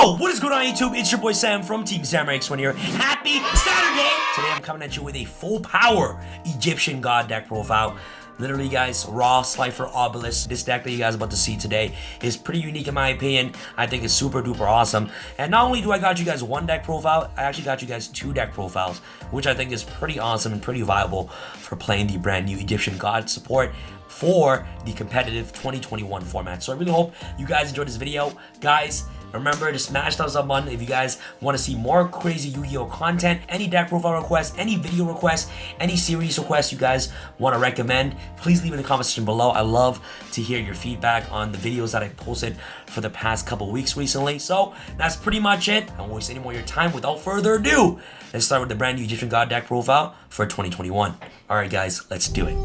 Yo, what is going on YouTube? It's your boy Sam from Team Samurai X1 here. Happy Saturday! Today I'm coming at you with a full power Egyptian God deck profile. Literally guys, Raw, Slifer, Obelisk. This deck that you guys are about to see today is pretty unique in my opinion. I think it's super duper awesome. And not only do I got you guys one deck profile, I actually got you guys two deck profiles, which I think is pretty awesome and pretty viable for playing the brand new Egyptian God support for the competitive 2021 format. So I really hope you guys enjoyed this video. Guys, remember to smash thumbs up button if you guys want to see more crazy Yu-Gi-Oh content, any deck profile requests, any video requests, any series requests you guys want to recommend. Please leave in the comment section below. I love to hear your feedback on the videos that I posted for the past couple weeks recently. So that's pretty much it. I won't waste any more of your time. Without further ado, let's start with the brand new Egyptian God deck profile for 2021. All right guys, let's do it.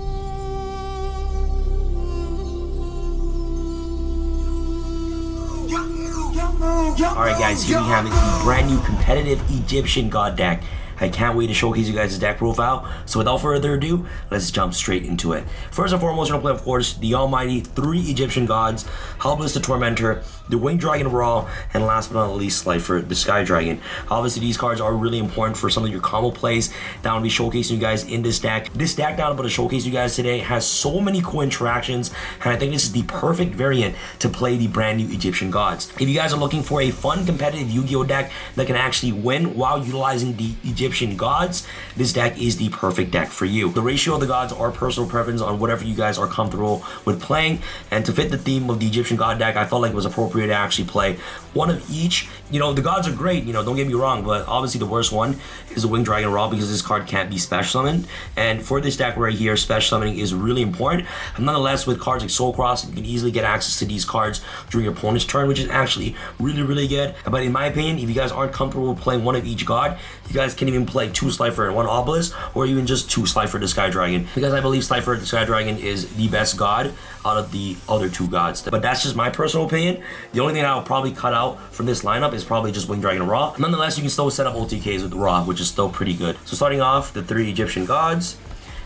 Alright guys, here we have the brand new competitive Egyptian God deck. I can't wait to showcase you guys this deck profile. So without further ado, let's jump straight into it. First and foremost, we're going to play, of course, the almighty 3 Egyptian Gods, Obelisk the Tormentor, the Winged Dragon Raw, and last but not least, Slifer the Sky Dragon. Obviously, these cards are really important for some of your combo plays that I'll be showcasing you guys in this deck. This deck that I'm about to showcase you guys today has so many cool interactions, and I think this is the perfect variant to play the brand new Egyptian Gods. If you guys are looking for a fun, competitive Yu-Gi-Oh deck that can actually win while utilizing the Egyptian Gods, this deck is the perfect deck for you. The ratio of the gods are personal preference on whatever you guys are comfortable with playing, and to fit the theme of the Egyptian God deck, I felt like it was appropriate to actually play one of each. You know, the gods are great, you know, don't get me wrong, but obviously the worst one is the Winged Dragon Raw because this card can't be special summoned, and for this deck right here, special summoning is really important. And nonetheless, with cards like Soul Cross, you can easily get access to these cards during your opponent's turn, which is actually really good. But in my opinion, if you guys aren't comfortable playing one of each god, you guys can even play 2 Slifer and 1 Obelisk, or even just 2 Slifer the Sky Dragon, because I believe Slifer the Sky Dragon is the best god out of the other 2 gods. But that's just my personal opinion. The only thing I'll probably cut out from this lineup is probably just Winged Dragon Raw. Nonetheless, you can still set up OTKs with Raw, which is still pretty good. So starting off, the 3 Egyptian gods.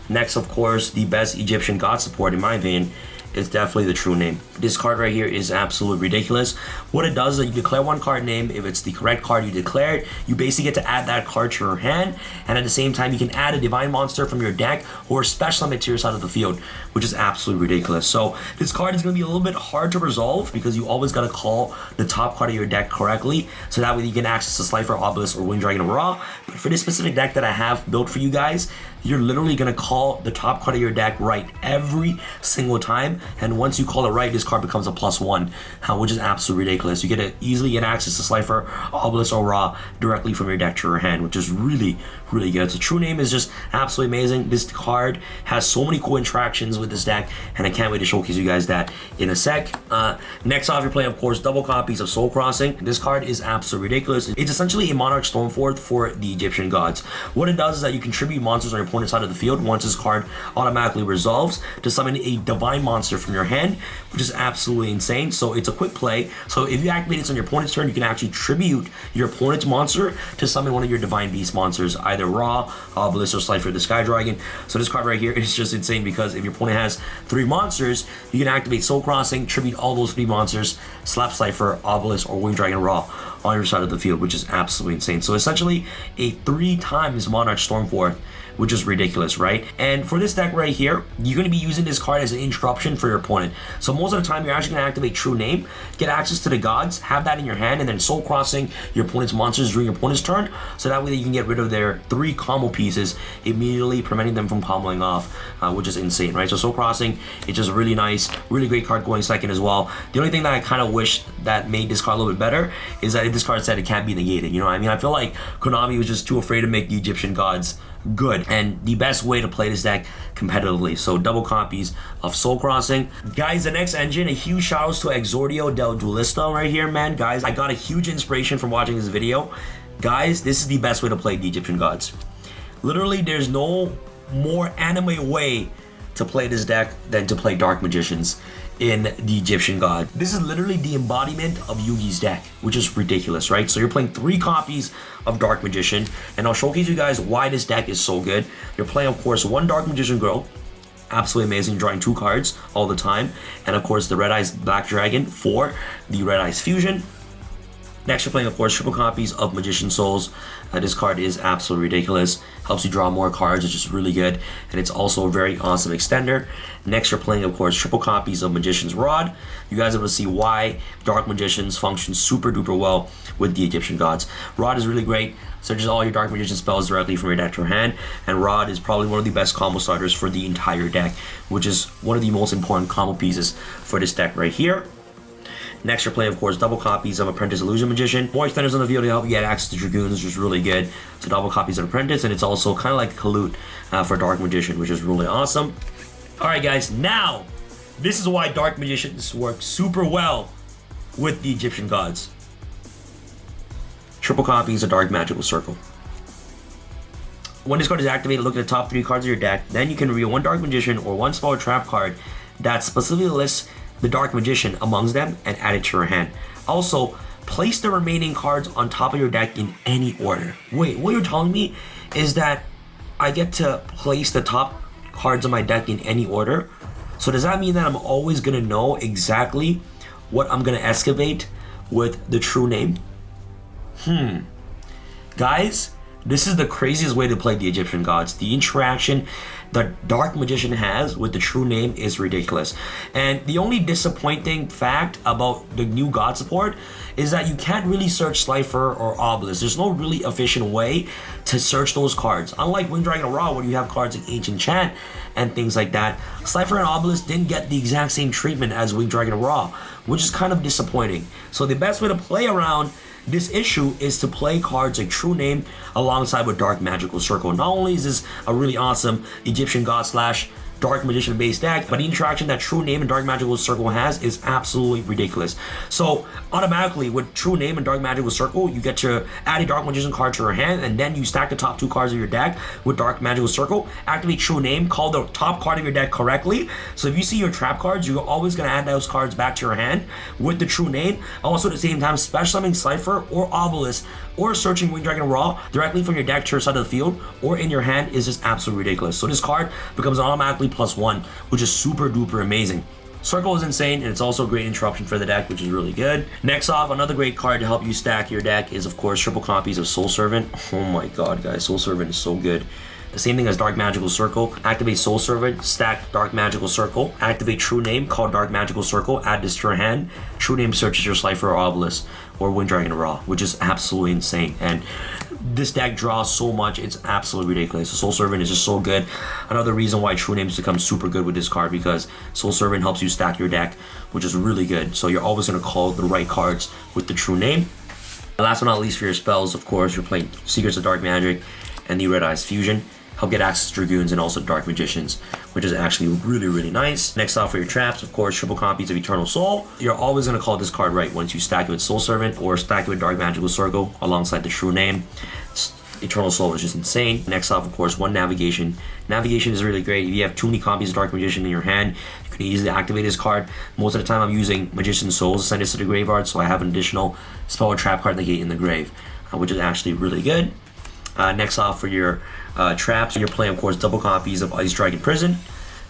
Next, of course, the best Egyptian god support, in my opinion, is definitely the True Name. This card right here is absolutely ridiculous. What it does is that you declare one card name. If it's the correct card you declared, you basically get to add that card to your hand, and at the same time you can add a divine monster from your deck or special summon it to your side of the field, which is absolutely ridiculous. So this card is going to be a little bit hard to resolve because you always got to call the top card of your deck correctly, so that way you can access the Slifer, Obelisk, or Winged Dragon Raw. But for this specific deck that I have built for you guys, you're literally going to call the top card of your deck right every single time, and once you call it right, this card becomes a +1, which is absolutely ridiculous. You get to easily get access to Slifer, Obelisk, or Raw directly from your deck to your hand, which is really good. So True Name is just absolutely amazing. This card has so many cool interactions with this deck, and I can't wait to showcase you guys that in a sec. Next off, you're playing, of course, double copies of Soul Crossing. This card is absolutely ridiculous. It's essentially a Monarch Stormforth for the Egyptian Gods. What it does is that you contribute monsters on your opponent's side of the field once this card automatically resolves to summon a divine monster from your hand, which is absolutely insane. So it's a quick play. So if you activate this on your opponent's turn, you can actually tribute your opponent's monster to summon one of your divine beast monsters, either Raw, Obelisk, or Slifer the Sky Dragon. So this card right here is just insane because if your opponent has 3 monsters, you can activate Soul Crossing, tribute all those 3 monsters, slap Slifer, Obelisk, or Winged Dragon Raw on your side of the field, which is absolutely insane. So essentially a 3 times Monarch Stormforth, which is ridiculous, right? And for this deck right here, you're going to be using this card as an interruption for your opponent. So most of the time, you're actually going to activate True Name, get access to the gods, have that in your hand, and then Soul Crossing your opponent's monsters during your opponent's turn, so that way you can get rid of their 3 combo pieces immediately, preventing them from comboing off, which is insane, right? So Soul Crossing, it's just really nice, really great card going second as well. The only thing that I kind of wish that made this card a little bit better is that if this card said it can't be negated, you know what I mean? I feel like Konami was just too afraid to make the Egyptian Gods good, and the best way to play this deck competitively. So double copies of Soul Crossing. Guys, the next engine, a huge shout outs to Exordio del Duelista right here, man. Guys, I got a huge inspiration from watching this video. Guys, this is the best way to play the Egyptian Gods. Literally, there's no more anime way to play this deck than to play Dark Magicians in the Egyptian God. This is literally the embodiment of Yugi's deck, which is ridiculous, right? So you're playing 3 copies of Dark Magician, and I'll showcase you guys why this deck is so good. You're playing, of course, 1 Dark Magician Girl, absolutely amazing, drawing 2 cards all the time, and of course the Red Eyes Black Dragon for the Red Eyes Fusion. Next, you're playing, of course, triple copies of Magician Souls. This card is absolutely ridiculous. Helps you draw more cards, which is really good. And it's also a very awesome extender. Next, you're playing, of course, triple copies of Magician's Rod. You guys are able to see why Dark Magicians function super duper well with the Egyptian gods. Rod is really great. Searches all your Dark Magician spells directly from your deck to your hand. And Rod is probably one of the best combo starters for the entire deck, which is one of the most important combo pieces for this deck right here. Next, you're playing, of course, double copies of Apprentice Illusion Magician. More extenders on the field to help you get access to Dragoons, which is really good. So double copies of Apprentice, and it's also kind of like a Kalut for Dark Magician, which is really awesome. Alright guys, now, this is why Dark Magicians work super well with the Egyptian gods. Triple copies of Dark Magical Circle. When this card is activated, look at the top 3 cards of your deck. Then you can reveal one Dark Magician or one spell or trap card that specifically lists the Dark Magician amongst them and add it to your hand. Also, place the remaining cards on top of your deck in any order. Wait, what you're telling me is that I get to place the top cards of my deck in any order? So does that mean that I'm always gonna know exactly what I'm gonna excavate with the true name? Guys, this is the craziest way to play the Egyptian gods. The interaction that Dark Magician has with the true name is ridiculous. And the only disappointing fact about the new god support is that you can't really search Slifer or Obelisk. There's no really efficient way to search those cards. Unlike Winged Dragon Ra, where you have cards like Ancient Chant and things like that, Slifer and Obelisk didn't get the exact same treatment as Winged Dragon Ra, which is kind of disappointing. So the best way to play around this issue is to play cards like True Name alongside with Dark Magical Circle. Not only is this a really awesome Egyptian god slash Dark Magician based deck, but the interaction that True Name and Dark Magical Circle has is absolutely ridiculous. So automatically with True Name and Dark Magical Circle, you get to add a Dark Magician card to your hand, and then you stack the top 2 cards of your deck with Dark Magical Circle, activate True Name, call the top card of your deck correctly. So if you see your trap cards, you're always going to add those cards back to your hand with the True Name. Also at the same time, special summoning Slifer or Obelisk or searching Winged Dragon Ra directly from your deck to your side of the field or in your hand is just absolutely ridiculous. So this card becomes automatically +1, which is super duper amazing. Circle is insane, and it's also a great interruption for the deck, which is really good. Next off, another great card to help you stack your deck is, of course, triple copies of Soul Servant. Oh my god, guys, Soul Servant is so good. The same thing as Dark Magical Circle. Activate Soul Servant, stack Dark Magical Circle, activate True Name, call Dark Magical Circle, add this to your hand. True Name searches your Slifer or Obelisk or Winged Dragon Ra, which is absolutely insane. And this deck draws so much, it's absolutely ridiculous. Soul Servant is just so good. Another reason why True Name's become super good with this card, because Soul Servant helps you stack your deck, which is really good. So you're always going to call the right cards with the True Name. And last but not least, for your spells, of course, you're playing Secrets of Dark Magic and the Red Eyes Fusion. Help get access to Dragoons and also Dark Magicians, which is actually really, really nice. Next off for your traps, of course, triple copies of Eternal Soul. You're always going to call this card right once you stack it with Soul Servant or stack it with Dark Magical Circle alongside the True Name. Eternal Soul is just insane. Next off, of course, one Navigation. Navigation is really great. If you have too many copies of Dark Magician in your hand, you can easily activate this card. Most of the time, I'm using Magician Souls to send this to the graveyard, so I have an additional spell or trap card negate in the grave, which is actually really good. Next off for your traps, you're playing, of course, double copies of Ice Dragon Prison.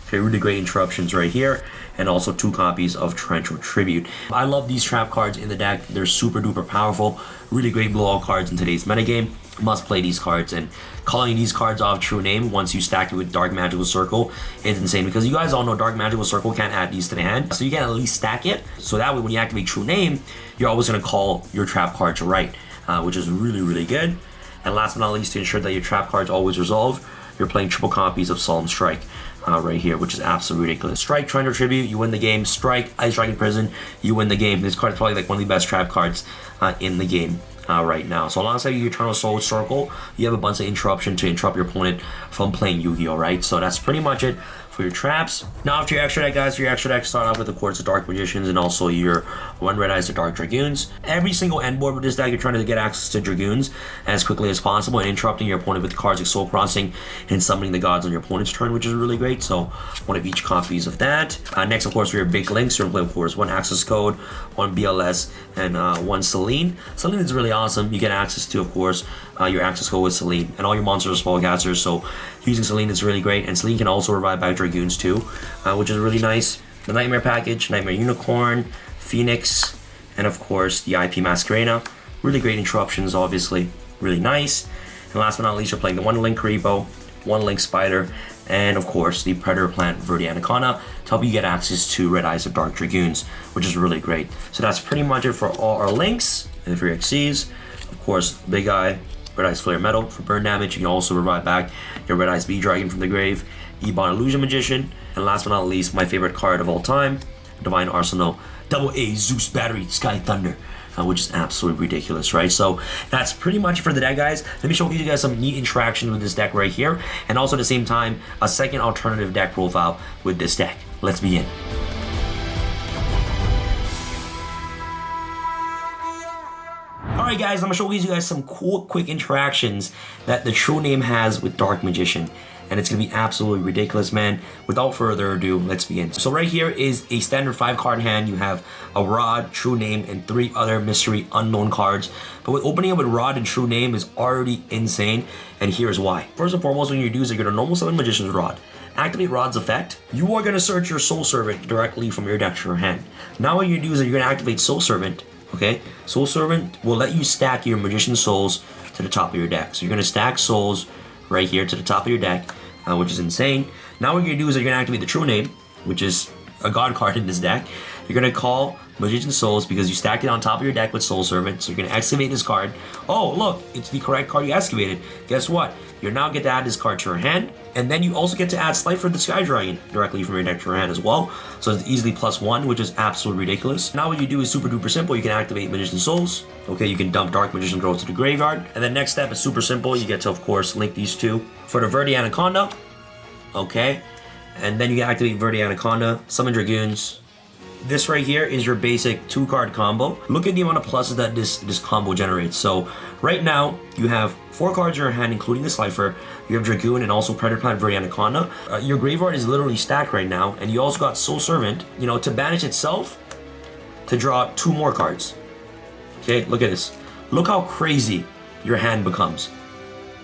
Okay, really great interruptions right here, and also 2 copies of Torrential Tribute. I love these trap cards in the deck. They're super duper powerful. Really great blowout cards in today's metagame. Must play these cards, and calling these cards off True Name once you stack it with Dark Magical Circle is insane, because you guys all know Dark Magical Circle can't add these to the hand, so you can at least stack it. So that way when you activate True Name, you're always going to call your trap card to right, which is really, really good. And last but not least, to ensure that your trap cards always resolve, you're playing triple copies of Solemn Strike right here, which is absolutely ridiculous. Strike, Torrential Tribute, you win the game. Strike, Ice Dragon Prison, you win the game. This card is probably like one of the best trap cards in the game right now. So alongside your Eternal Soul Circle, you have a bunch of interruption to interrupt your opponent from playing Yu-Gi-Oh, right? So that's pretty much it for your traps. Now after your extra deck, guys, your extra deck start off with, of course, the Dark Magicians and also your one Red Eyes to Dark Dragoons. Every single end board with this deck, you're trying to get access to Dragoons as quickly as possible and interrupting your opponent with cards like Soul Crossing and summoning the gods on your opponent's turn, which is really great. So one of each copies of that. Next, of course, for your big links, you're going to play, of course, one Access Code, one BLS, and one Selene. Selene is really awesome. You get access to, of course, your Access Code with Selene, and all your monsters are spellcasters, so using Selene is really great. And Selene can also revive back Dragoons too, which is really nice. The Nightmare package, Nightmare Unicorn, Phoenix, and of course the IP Masquerena. Really great interruptions, obviously. Really nice. And last but not least, you're playing the 1-link Karibo, 1-link Spider, and of course the Predator Plant Verde Anaconda to help you get access to Red Eyes of Dark Dragoons, which is really great. So that's pretty much it for all our links and for your XCs. Of course, Big Eye, Red Eyes Flare Metal for burn damage. You can also revive back your Red Eyes Bee Dragon from the grave, Ebon Illusion Magician, and last but not least, my favorite card of all time, Divine Arsenal, AA Zeus Battery Sky Thunder. Which is absolutely ridiculous, right? So that's pretty much for the deck, guys. Let me show you guys some neat interaction with this deck right here, and also at the same time, a second alternative deck profile with this deck. Let's begin. Alright guys, I'm gonna show you guys some cool, quick interactions that the True Name has with Dark Magician. And it's gonna be absolutely ridiculous, man. Without further ado, let's begin. So right here is a standard 5-card hand. You have a Rod, True Name, and 3 other mystery unknown cards. But with opening up with Rod and True Name is already insane, and here's why. First and foremost, when you do is you're gonna normal summon Magician's Rod. Activate Rod's effect. You are gonna search your Soul Servant directly from your deck to your hand. Now what you do is that you're gonna activate Soul Servant. Okay, Soul Servant will let you stack your Magician Souls to the top of your deck. So you're gonna stack souls right here to the top of your deck, which is insane. Now what you're gonna do is you're gonna activate the True Name, which is a god card in this deck. You're gonna call Magician Souls because you stacked it on top of your deck with Soul Servant. So you're gonna excavate this card. Oh, look, it's the correct card you excavated. Guess what? You now get to add this card to your hand, and then you also get to add Slifer the Sky Dragon directly from your deck to your hand as well. So it's easily +1, which is absolutely ridiculous. Now what you do is super duper simple. You can activate Magician Souls. Okay, you can dump Dark Magician Growth to the graveyard. And then next step is super simple. You get to, of course, link these two. For the Verde Anaconda, okay, and then you can activate Verde Anaconda, summon Dragoons. This right here is your basic 2-card combo. Look at the amount of pluses that this combo generates. So right now you have 4 cards in your hand, including the Slifer. You have Dragoon and also Predator Plant Verde Anaconda. Your graveyard is literally stacked right now, and you also got Soul Servant, you know, to banish itself to draw 2 more cards. Okay, look at this. Look how crazy your hand becomes.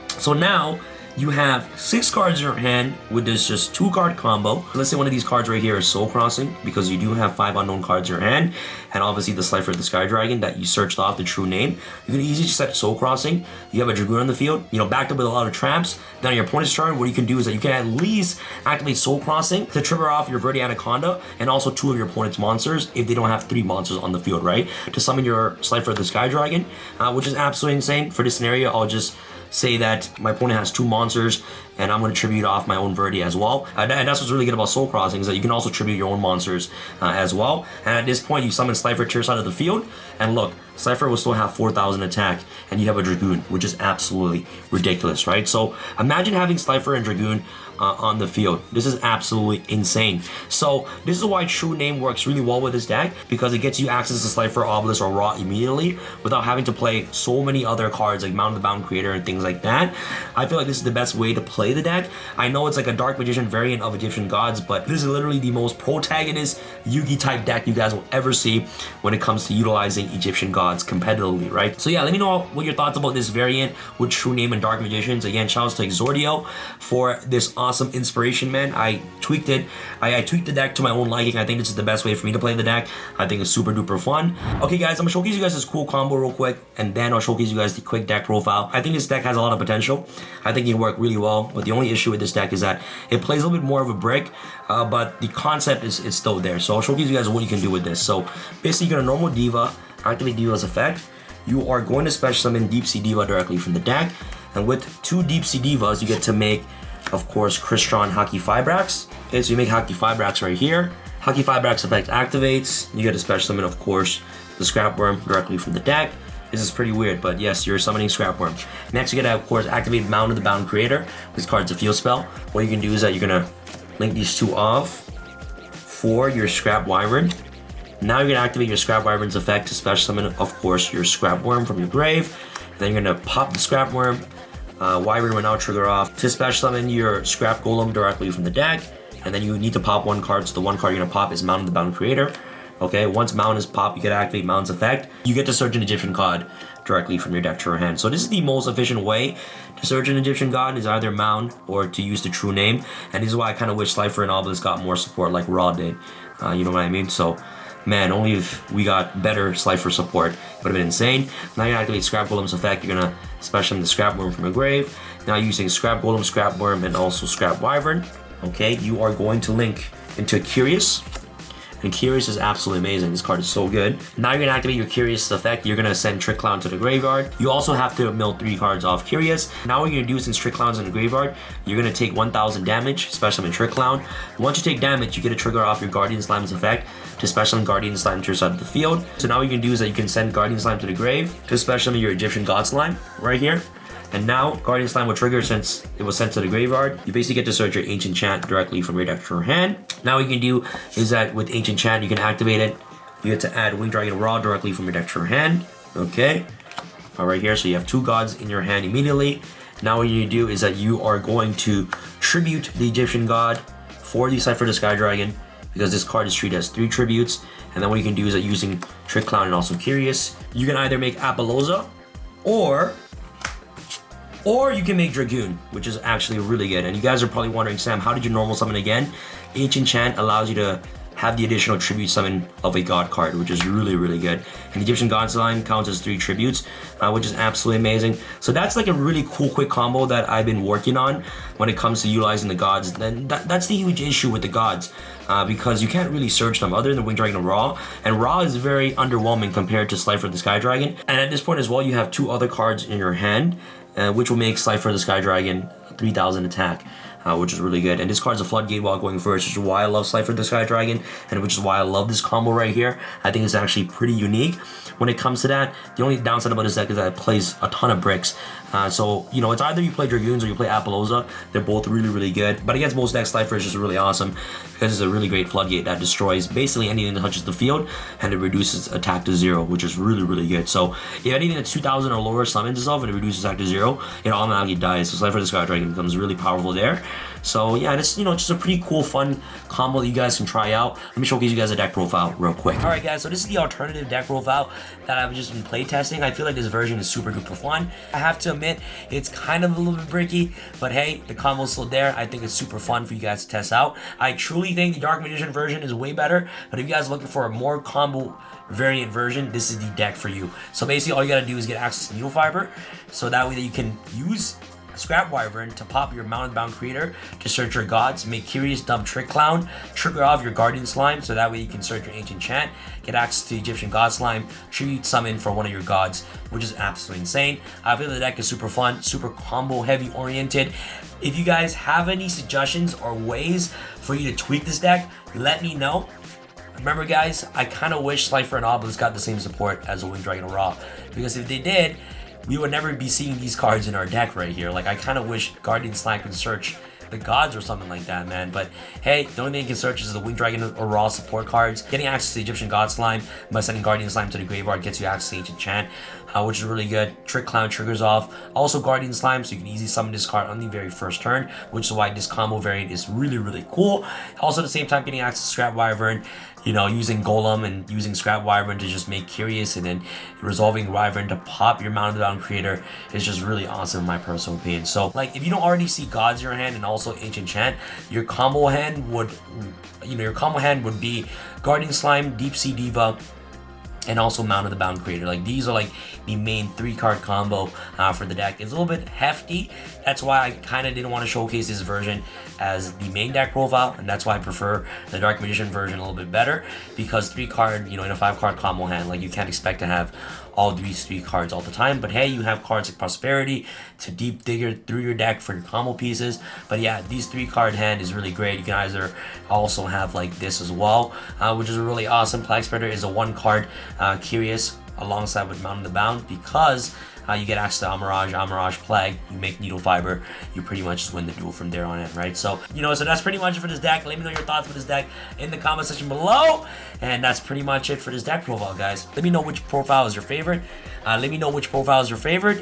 So now you have 6 cards in your hand with this just 2-card combo. Let's say one of these cards right here is Soul Crossing, because you do have 5 unknown cards in your hand, and obviously the Slifer the Sky Dragon that you searched off the True Name. You can easily set Soul Crossing. You have a Dragoon on the field, you know, backed up with a lot of traps. Then on your opponent's turn, what you can do is that you can at least activate Soul Crossing to trigger off your Verde Anaconda and also 2 of your opponent's monsters if they don't have 3 monsters on the field, right? To summon your Slifer the Sky Dragon, which is absolutely insane. For this scenario, I'll just say that my opponent has 2 monsters and I'm going to tribute off my own Verde as well. And that's what's really good about Soul Crossing, is that you can also tribute your own monsters as well. And at this point, you summon Slifer to your side of the field, and look, Slifer will still have 4,000 attack, and you have a Dragoon, which is absolutely ridiculous, right? So imagine having Slifer and Dragoon on the field. This is absolutely insane. So this is why True Name works really well with this deck, because it gets you access to Slifer, Obelisk, or Raw immediately without having to play so many other cards like Mount of the Bound Creator and things like that. I feel like this is the best way to play the deck. I know it's like a Dark Magician variant of Egyptian Gods, but this is literally the most protagonist Yugi type deck you guys will ever see when it comes to utilizing Egyptian Gods competitively, right? So yeah, let me know what your thoughts about this variant with True Name and Dark Magicians. Again, shout out to Exordio for this awesome inspiration, man. I tweaked it. I tweaked the deck to my own liking. I think this is the best way for me to play the deck. I think it's super duper fun. Okay guys, I'm gonna showcase you guys this cool combo real quick, and then I'll showcase you guys the quick deck profile. I think this deck has a lot of potential. I think it can work really well, but the only issue with this deck is that it plays a little bit more of a brick, but the concept is still there. So I'll showcase you guys what you can do with this. So basically, you're gonna normal Diva, activate Diva's effect. You are going to special summon Deep Sea Diva directly from the deck, and with 2 Deep Sea Divas, you get to make, of course, Crystron Haki Fibrax. Okay, so you make Haki Fibrax right here. Haki Fibrax effect activates. You get to special summon, of course, the Scrapworm directly from the deck. This is pretty weird, but yes, you're summoning Scrapworm. Next, you get to, of course, activate Mount of the Bound Creator. This card's a field spell. What you can do is that you're gonna link these 2 off for your Scrap Wyvern. Now you're gonna activate your Scrap Wyvern's effect to special summon, of course, your Scrapworm from your grave. And then you're gonna pop the Scrapworm. Wyvern will now trigger off to special summon your Scrap Golem directly from the deck. And then you need to pop 1 card, so the 1 card you're gonna pop is Mount of the Bound Creator. Okay, once Mount is popped, you get to activate Mount's effect. You get to search an Egyptian God directly from your deck to your hand. So this is the most efficient way to search an Egyptian God, is either Mount or to use the True Name. And this is why I kind of wish Slifer and Obelisk got more support like Raw did. You know what I mean? So Man, only if we got better Slifer support, it would have been insane. Now you activate Scrap Golem's effect, you're gonna special the Scrap Worm from a grave. Now using Scrap Golem, Scrap Worm, and also Scrap Wyvern, okay, you are going to link into Curious. And Curious is absolutely amazing. This card is so good. Now you're gonna activate your Curious effect. You're gonna send Trick Clown to the graveyard. You also have to mill 3 cards off Curious. Now what you're gonna do, since Trick Clown's in the graveyard, you're gonna take 1000 damage, Special Summon Trick Clown. Once you take damage, you get a trigger off your Guardian Slime's effect to Special Summon Guardian Slime to your side of the field. So now what you can do is that you can send Guardian Slime to the grave to Special Summon your Egyptian God Slime right here. And now, Guardian Slime will trigger since it was sent to the graveyard. You basically get to search your Ancient Chant directly from your deck to your hand. Now what you can do is that with Ancient Chant, you can activate it. You get to add Winged Dragon Raw directly from your deck to your hand. Okay. All right here, so you have 2 gods in your hand immediately. Now what you do is that you are going to tribute the Egyptian god for the Cypher the Sky Dragon, because this card is treated as 3 tributes. And then what you can do is that using Trick Clown and also Curious, you can either make Apollousa or you can make Dragoon, which is actually really good. And you guys are probably wondering, Sam, how did you normal summon again? Ancient Chant allows you to have the additional tribute summon of a god card, which is really, really good. And Egyptian God Slime counts as 3 tributes, which is absolutely amazing. So that's like a really cool, quick combo that I've been working on when it comes to utilizing the gods. Then that's the huge issue with the gods, because you can't really search them other than Winged Dragon Raw. And Raw is very underwhelming compared to Slifer the Sky Dragon. And at this point as well, you have 2 other cards in your hand, which will make Slifer the Sky Dragon 3000 attack, which is really good. And this card's a Floodgate while going first, which is why I love Slifer the Sky Dragon, and which is why I love this combo right here. I think it's actually pretty unique. When it comes to that, the only downside about this deck is that it plays a ton of bricks. So, you know, it's either you play Dragoons or you play Apollousa. They're both really, really good. But against most decks, Slifer is just really awesome because it's a really great Floodgate that destroys basically anything that touches the field, and it reduces attack to 0, which is really, really good. So if anything that's 2000 or lower summons itself and it reduces attack to 0, it automatically dies. So Slifer the Sky Dragon becomes really powerful there. So yeah, it's, you know, just a pretty cool, fun combo that you guys can try out. Let me showcase you guys a deck profile real quick. All right, guys, so this is the alternative deck profile that I've just been playtesting. I feel like this version is super duper fun. I have to admit, it's kind of a little bit bricky, but hey, the combo's still there. I think it's super fun for you guys to test out. I truly think the Dark Magician version is way better, but if you guys are looking for a more combo variant version, this is the deck for you. So basically, all you gotta do is get access to Needle Fiber, so that way that you can use Scrap Wyvern to pop your Mountain Bound Creator to search your gods, make Curious dump Trick Clown, trigger off your Guardian Slime, so that way you can search your Ancient Chant, get access to Egyptian God Slime, tribute summon for one of your gods, which is absolutely insane. I feel the deck is super fun, super combo heavy oriented. If you guys have any suggestions or ways for you to tweak this deck, let me know. Remember guys, I kind of wish Slifer and Obelisk got the same support as a Winged Dragon Raw, because if they did, we would never be seeing these cards in our deck right here. Like, I kind of wish Guardian Slime could search the gods or something like that, man. But hey, the only thing you can search is the Winged Dragon or Raw support cards. Getting access to Egyptian God Slime by sending Guardian Slime to the graveyard gets you access to Ancient Chant, which is really good. Trick Clown triggers off. Also Guardian Slime, so you can easily summon this card on the very first turn, which is why this combo variant is really, really cool. Also at the same time, getting access to Scrap Wyvern, you know, using Golem and using Scrap Wyvern to just make Curious, and then resolving Wyvern to pop your Mountain Bound Creator is just really awesome in my personal opinion. So, like, if you don't already see gods in your hand and also Ancient Chant, your combo hand would, be Guardian Slime, Deep Sea Diva, and also Mountain Bound Creator. Like, these are like the main 3-card combo for the deck. It's a little bit hefty. That's why I kind of didn't want to showcase this version as the main deck profile, and that's why I prefer the Dark Magician version a little bit better, because 3-card, you know, in a 5-card combo hand, like, you can't expect to have all these 3 cards all the time. But hey, you have cards like Prosperity to deep digger through your deck for your combo pieces. But yeah, these 3-card hand is really great. You can either also have like this as well, which is really awesome. Plague Spreader is a 1-card Curious alongside with Mountain Bound, because you get access to Amirage Plague, you make Needle Fiber, you pretty much just win the duel from there on in, right? So, you know, so that's pretty much it for this deck. Let me know your thoughts for this deck in the comment section below. And that's pretty much it for this deck profile, guys. Let me know which profile is your favorite.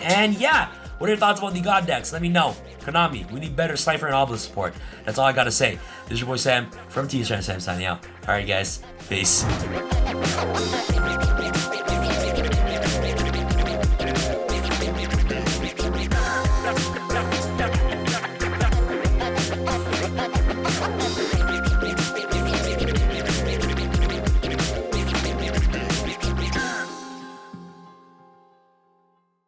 And yeah, what are your thoughts about the God decks? Let me know. Konami, we need better Slifer and Obelisk support. That's all I gotta say. This is your boy Sam from T-Sam signing out. Alright guys, peace.